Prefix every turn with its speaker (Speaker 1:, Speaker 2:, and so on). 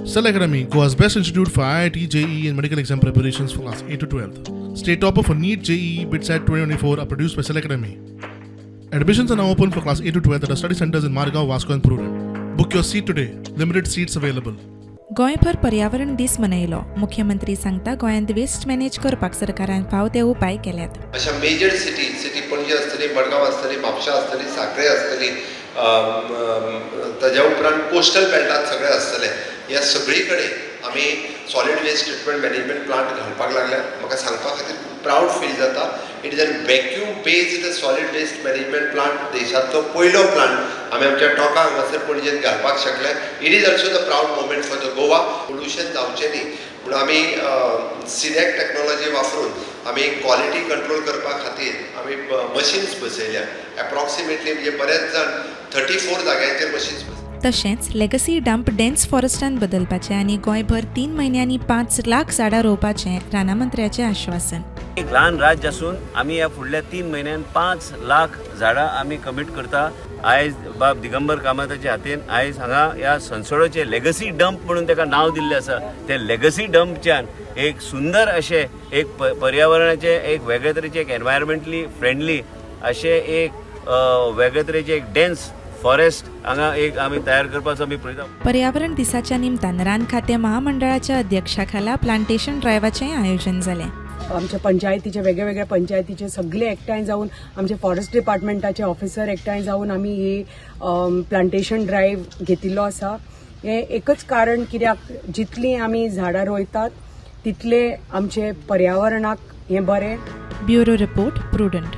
Speaker 1: Cell Academy, Goa's best institute for IIT, JEE and medical exam preparations for class 8 to 12th. State topper for NEET, JEE, BITSAT 2024 are produced by Cell Academy. Admissions are now open for class 8 to 12th at our study centers in Margao, Vasco and Prudent. Book your seat today. Limited seats available.
Speaker 2: गोंयभर पर्यावरण दीस मनयलो. मुख्यमंत्री सांगता गोंयांत waste manage करपाक सरकारान फाव ते उपाय केल्यात.
Speaker 3: अशा मेजर सिटी पणजी आसतली, मडगांव आसतली, म्हापशा आसतली, सांखळे आसतली, ताज्या उपरांत कोस्टल बेल्टांत सगळे आसतले. ह्या सगळी कडेन आमी solid waste treatment management plant घालपाक लागल्यात. म्हाका सांगपा खातीर खूब प्राऊड फील जाता. It is a vacuum based solid waste management plant. देशांतलो पयलो प्लांट आमी आमच्या टोका हांगासर पणजेंत घालपाक शकले. It is also the proud moment for the Goa. Pollution जावचें न्ही म्हणून आमी सिनेक टेक्नॉलॉजी वापरून आमी क्वॉलिटी कंट्रोल करपा खातीर आमी मशीन्स बसयल्या. एप्रॉक्सिमेटली म्हणजे बरेच जाण 34 जाग्यांचेर मशीन्स.
Speaker 2: तशेंच लेगसी डंप डेन्स फॉरेस्टान बदलपाचें आनी गोंयभर 3 म्हयन्यांनी 5 लाख झाडां रोवपाचें रानामंत्र्याचें आश्वासन.
Speaker 4: एक ल्हान राज्य आसून आमी ह्या फुडल्या 3 म्हयन्यान 5 लाख झाडां आमी कमीट करता. आयज बाब दिगंबर कामताच्या हातीन आयज हांगा ह्या संसोडोचे लेगसी डंप म्हणून ताका नांव दिल्लें आसा. ते लेगसी डंपच्यान एक सुंदर अशें एक पर्यावरणाचे एक वेगळे तरेचे एक एनवायरमेंटली फ्रेंडली अशें एक वेगळे तरेचे एक डेन्स फॉरेस्ट हांगा एक आमी तयार करपाचो आमी प्रयत्न.
Speaker 2: पर्यावरण दिसाच्या निमतान रान खातें महामंडळाच्या अध्यक्षा खाला प्लांटेशन ड्रायव्हाचें आयोजन जालें.
Speaker 5: आमच्या पंचायतीचे वेगवेगळ्या पंचायतीचे सगळे एकठांय जाऊन आमचे फॉरेस्ट डिपार्टमेंटाचे ऑफिसर एकठांय जाऊन आमी ही प्लांटेशन ड्रायव्ह घेतिल्लो आसा. हे एकच कारण कित्याक जितली आमी झाडां रोयतात तितले आमचे पर्यावरणाक हे बरें.
Speaker 2: Bureau report prudent.